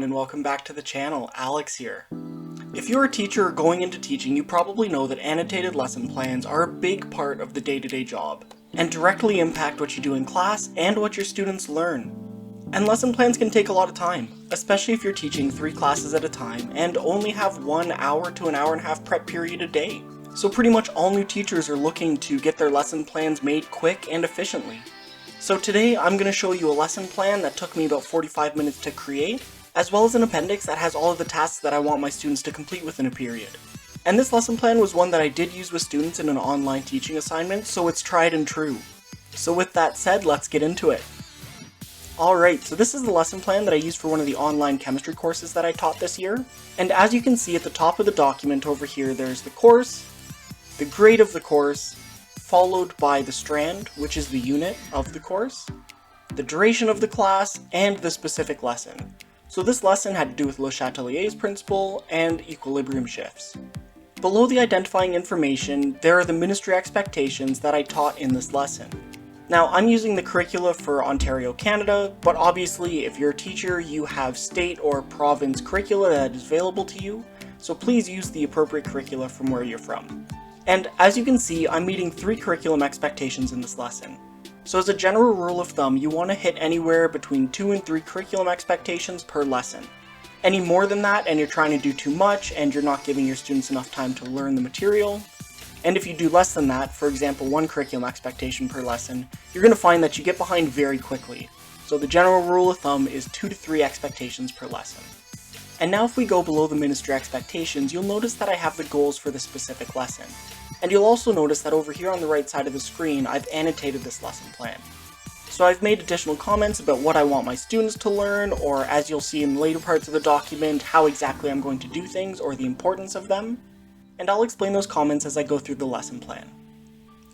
everyone and welcome back to the channel. Alex here. If you're a teacher or going into teaching, you probably know that annotated lesson plans are a big part of the day-to-day job and directly impact what you do in class and what your students learn. And lesson plans can take a lot of time, especially if you're teaching 3 classes at a time and only have 1 hour to an hour and a half prep period a day. So pretty much all new teachers are looking to get their lesson plans made quick and efficiently. So today I'm going to show you a lesson plan that took me about 45 minutes to create, as well as an appendix that has all of the tasks that I want my students to complete within a period. And this lesson plan was one that I did use with students in an online teaching assignment, so it's tried and true. So with that said, let's get into it. Alright, so this is the lesson plan that I used for one of the online chemistry courses that I taught this year. And as you can see at the top of the document over here, there's the course, the grade of the course, followed by the strand, which is the unit of the course, the duration of the class, and the specific lesson. So this lesson had to do with Le Chatelier's principle and equilibrium shifts. Below the identifying information, there are the ministry expectations that I taught in this lesson. Now, I'm using the curricula for Ontario, Canada, but obviously if you're a teacher, you have state or province curricula that is available to you, so please use the appropriate curricula from where you're from. And as you can see, I'm meeting 3 curriculum expectations in this lesson. So as a general rule of thumb, you want to hit anywhere between 2 and 3 curriculum expectations per lesson. Any more than that and you're trying to do too much and you're not giving your students enough time to learn the material. And if you do less than that, for example 1 curriculum expectation per lesson, you're going to find that you get behind very quickly. So the general rule of thumb is 2 to 3 expectations per lesson. And now if we go below the ministry expectations, you'll notice that I have the goals for the specific lesson. And you'll also notice that over here on the right side of the screen, I've annotated this lesson plan. So I've made additional comments about what I want my students to learn, or as you'll see in later parts of the document, how exactly I'm going to do things or the importance of them. And I'll explain those comments as I go through the lesson plan.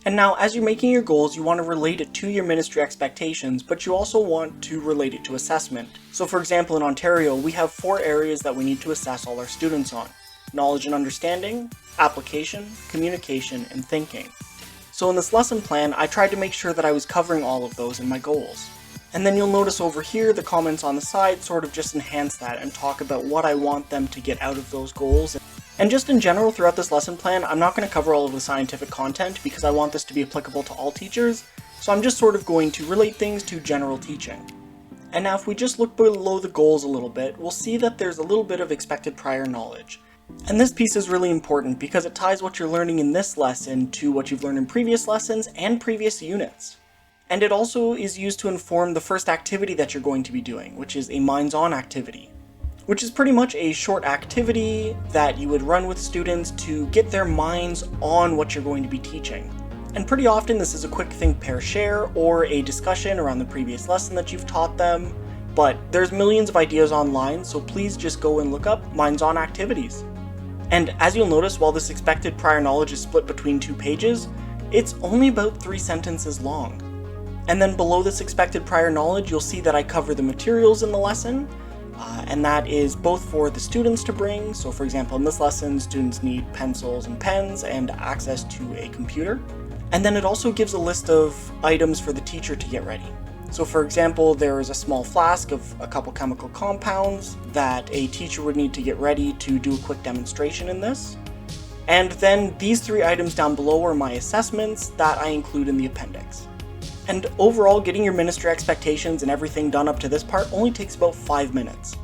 And now, as you're making your goals, you want to relate it to your ministry expectations, but you also want to relate it to assessment. So for example, in Ontario, we have 4 areas that we need to assess all our students on: knowledge and understanding, application, communication, and thinking. So in this lesson plan, I tried to make sure that I was covering all of those in my goals. And then you'll notice over here, the comments on the side sort of just enhance that and talk about what I want them to get out of those goals. And just in general, throughout this lesson plan, I'm not going to cover all of the scientific content because I want this to be applicable to all teachers, so I'm just sort of going to relate things to general teaching. And now if we just look below the goals a little bit, we'll see that there's a little bit of expected prior knowledge. And this piece is really important because it ties what you're learning in this lesson to what you've learned in previous lessons and previous units. And it also is used to inform the first activity that you're going to be doing, which is a minds-on activity, which is pretty much a short activity that you would run with students to get their minds on what you're going to be teaching. And pretty often this is a quick think, pair, share, or a discussion around the previous lesson that you've taught them, but there's millions of ideas online, so please just go and look up minds-on activities. And as you'll notice, while this expected prior knowledge is split between 2 pages, it's only about 3 sentences long. And then below this expected prior knowledge, you'll see that I cover the materials in the lesson, and that is both for the students to bring. So for example, in this lesson, students need pencils and pens and access to a computer. And then it also gives a list of items for the teacher to get ready. So for example, there is a small flask of a couple chemical compounds that a teacher would need to get ready to do a quick demonstration in this. And then these 3 items down below are my assessments that I include in the appendix. And overall, getting your ministry expectations and everything done up to this part only takes about 5 minutes.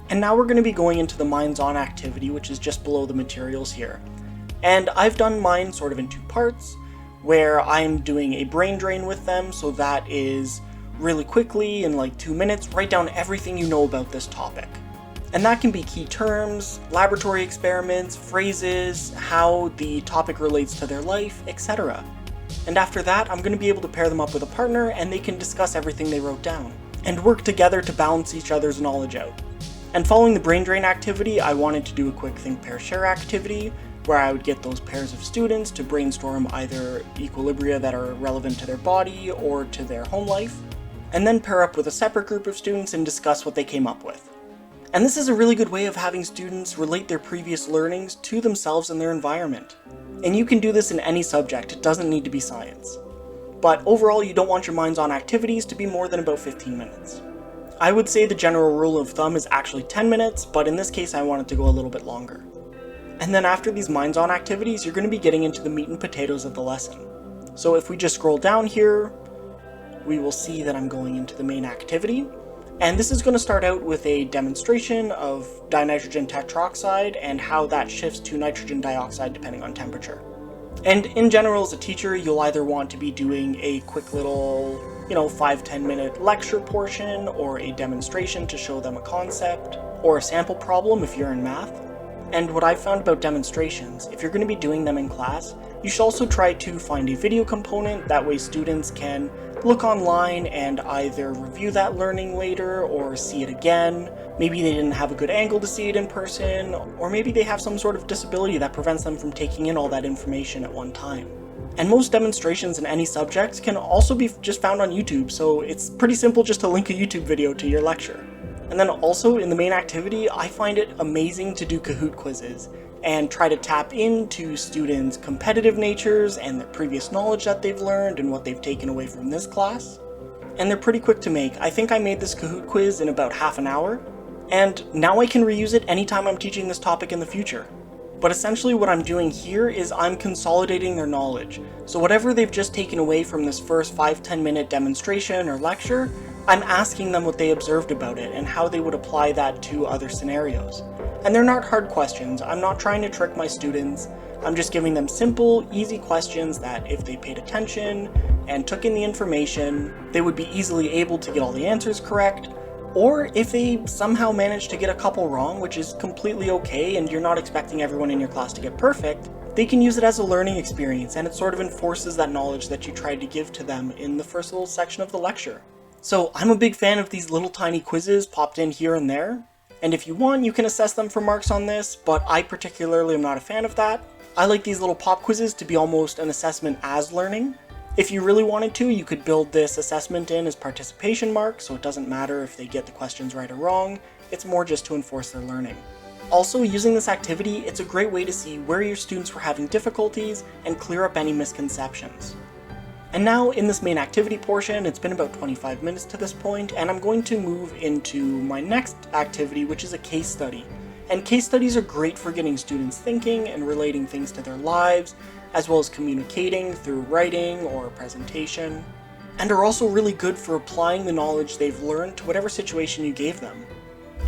And now we're going to be going into the minds-on activity, which is just below the materials here. And I've done mine sort of in 2 parts, where I'm doing a brain drain with them, so that is really quickly, in like 2 minutes, write down everything you know about this topic. And that can be key terms, laboratory experiments, phrases, how the topic relates to their life, etc. And after that, I'm going to be able to pair them up with a partner and they can discuss everything they wrote down and work together to balance each other's knowledge out. And following the brain drain activity, I wanted to do a quick think, pair, share activity where I would get those pairs of students to brainstorm either equilibria that are relevant to their body or to their home life, and then pair up with a separate group of students and discuss what they came up with. And this is a really good way of having students relate their previous learnings to themselves and their environment. And you can do this in any subject, it doesn't need to be science. But overall, you don't want your minds-on activities to be more than about 15 minutes. I would say the general rule of thumb is actually 10 minutes, but in this case I wanted to go a little bit longer. And then after these minds-on activities, you're going to be getting into the meat and potatoes of the lesson. So if we just scroll down here, we will see that I'm going into the main activity. And this is going to start out with a demonstration of dinitrogen tetroxide and how that shifts to nitrogen dioxide depending on temperature. And in general, as a teacher, you'll either want to be doing a quick little, 5-10 minute lecture portion, or a demonstration to show them a concept, or a sample problem if you're in math. And what I've found about demonstrations, if you're going to be doing them in class, you should also try to find a video component, that way students can look online and either review that learning later or see it again. Maybe they didn't have a good angle to see it in person, or maybe they have some sort of disability that prevents them from taking in all that information at one time. And most demonstrations in any subjects can also be just found on YouTube, so it's pretty simple just to link a YouTube video to your lecture. And then also in the main activity, I find it amazing to do Kahoot quizzes and try to tap into students' competitive natures and their previous knowledge that they've learned and what they've taken away from this class. And they're pretty quick to make. I think I made this Kahoot quiz in about half an hour, and now I can reuse it anytime I'm teaching this topic in the future. But essentially what I'm doing here is I'm consolidating their knowledge. So whatever they've just taken away from this first 5-10 minute demonstration or lecture, I'm asking them what they observed about it and how they would apply that to other scenarios. And they're not hard questions. I'm not trying to trick my students. I'm just giving them simple, easy questions that if they paid attention and took in the information, they would be easily able to get all the answers correct. Or if they somehow manage to get a couple wrong, which is completely okay and you're not expecting everyone in your class to get perfect, they can use it as a learning experience, and it sort of enforces that knowledge that you tried to give to them in the first little section of the lecture. So I'm a big fan of these little tiny quizzes popped in here and there, and if you want, you can assess them for marks on this, but I particularly am not a fan of that. I like these little pop quizzes to be almost an assessment as learning. If you really wanted to, you could build this assessment in as participation marks, so it doesn't matter if they get the questions right or wrong, it's more just to enforce their learning. Also, using this activity, it's a great way to see where your students were having difficulties and clear up any misconceptions. And now in this main activity portion, it's been about 25 minutes to this point, and I'm going to move into my next activity, which is a case study. And case studies are great for getting students thinking and relating things to their lives, as well as communicating through writing or presentation, and are also really good for applying the knowledge they've learned to whatever situation you gave them.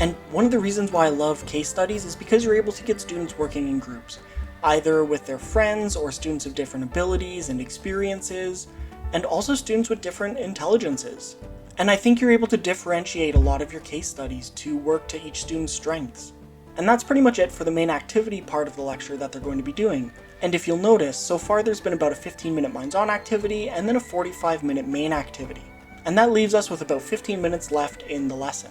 And one of the reasons why I love case studies is because you're able to get students working in groups, either with their friends or students of different abilities and experiences, and also students with different intelligences. And I think you're able to differentiate a lot of your case studies to work to each student's strengths. And that's pretty much it for the main activity part of the lecture that they're going to be doing. And if you'll notice, so far there's been about a 15-minute minds-on activity and then a 45-minute main activity. And that leaves us with about 15 minutes left in the lesson.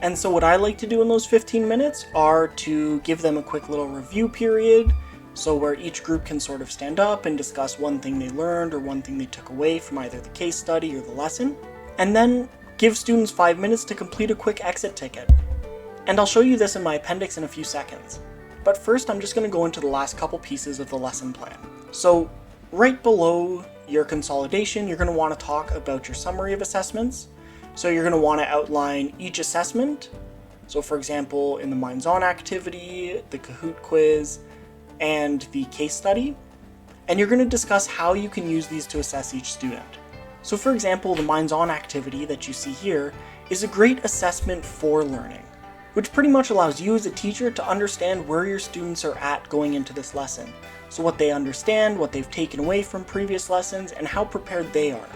And so what I like to do in those 15 minutes are to give them a quick little review period, so where each group can sort of stand up and discuss one thing they learned or one thing they took away from either the case study or the lesson, and then give students 5 minutes to complete a quick exit ticket. And I'll show you this in my appendix in a few seconds. But first, I'm just going to go into the last couple pieces of the lesson plan. So right below your consolidation, you're going to want to talk about your summary of assessments. So you're going to want to outline each assessment. So for example, in the minds-on activity, the Kahoot quiz, and the case study. And you're going to discuss how you can use these to assess each student. So for example, the minds-on activity that you see here is a great assessment for learning, which pretty much allows you as a teacher to understand where your students are at going into this lesson. So what they understand, what they've taken away from previous lessons, and how prepared they are.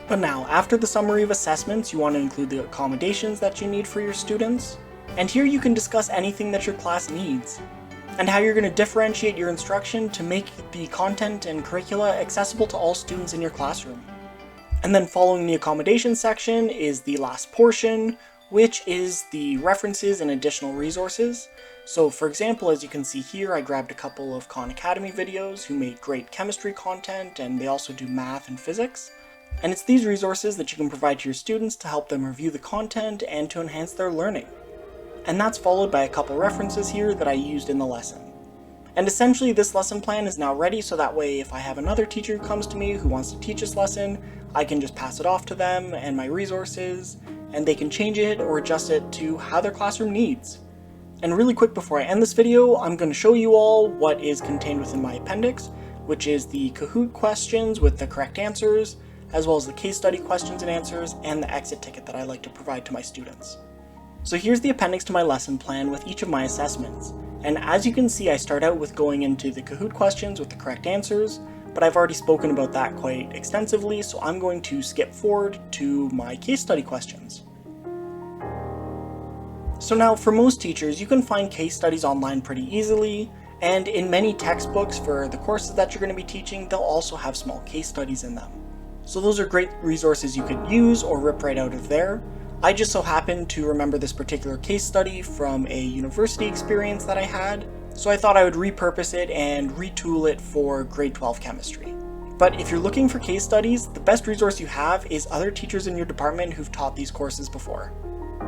But now, after the summary of assessments, you want to include the accommodations that you need for your students. And here you can discuss anything that your class needs, and how you're going to differentiate your instruction to make the content and curricula accessible to all students in your classroom. And then following the accommodations section is the last portion, which is the references and additional resources. So for example, as you can see here, I grabbed a couple of Khan Academy videos who made great chemistry content, and they also do math and physics. And it's these resources that you can provide to your students to help them review the content and to enhance their learning. And that's followed by a couple references here that I used in the lesson. And essentially this lesson plan is now ready, so that way if I have another teacher who comes to me who wants to teach this lesson, I can just pass it off to them and my resources, and they can change it or adjust it to how their classroom needs. And really quick before I end this video, I'm going to show you all what is contained within my appendix, which is the Kahoot questions with the correct answers, as well as the case study questions and answers, and the exit ticket that I like to provide to my students. So here's the appendix to my lesson plan with each of my assessments. And as you can see, I start out with going into the Kahoot questions with the correct answers, but I've already spoken about that quite extensively, so I'm going to skip forward to my case study questions. So now, for most teachers, you can find case studies online pretty easily, and in many textbooks for the courses that you're going to be teaching, they'll also have small case studies in them. So those are great resources you could use or rip right out of there. I just so happen to remember this particular case study from a university experience that I had, so I thought I would repurpose it and retool it for grade 12 chemistry. But if you're looking for case studies, the best resource you have is other teachers in your department who've taught these courses before.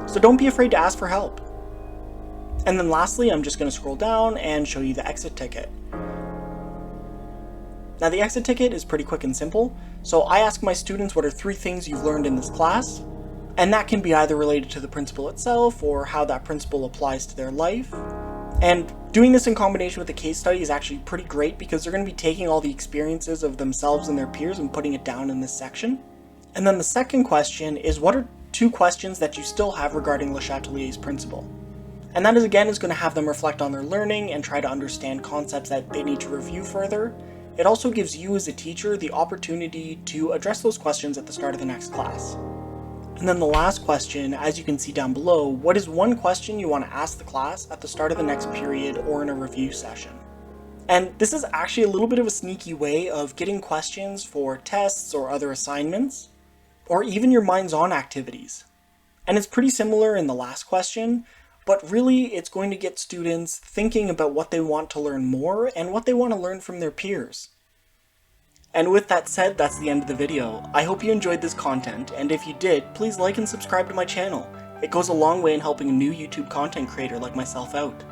So don't be afraid to ask for help. And then lastly, I'm just going to scroll down and show you the exit ticket. Now the exit ticket is pretty quick and simple, so I ask my students what are 3 things you've learned in this class, and that can be either related to the principle itself or how that principle applies to their life. And doing this in combination with the case study is actually pretty great because they're going to be taking all the experiences of themselves and their peers and putting it down in this section. And then the second question is, what are 2 questions that you still have regarding Le Chatelier's principle? And that is going to have them reflect on their learning and try to understand concepts that they need to review further. It also gives you as a teacher the opportunity to address those questions at the start of the next class. And then the last question, as you can see down below, what is 1 question you want to ask the class at the start of the next period or in a review session? And this is actually a little bit of a sneaky way of getting questions for tests or other assignments, or even your minds-on activities. And it's pretty similar in the last question, but really it's going to get students thinking about what they want to learn more and what they want to learn from their peers. And with that said, that's the end of the video. I hope you enjoyed this content, and if you did, please like and subscribe to my channel. It goes a long way in helping a new YouTube content creator like myself out.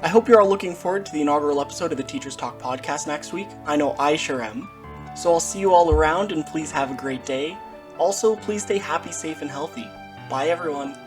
I hope you're all looking forward to the inaugural episode of the Teachers Talk podcast next week. I know I sure am. So I'll see you all around, and please have a great day. Also, please stay happy, safe, and healthy. Bye everyone.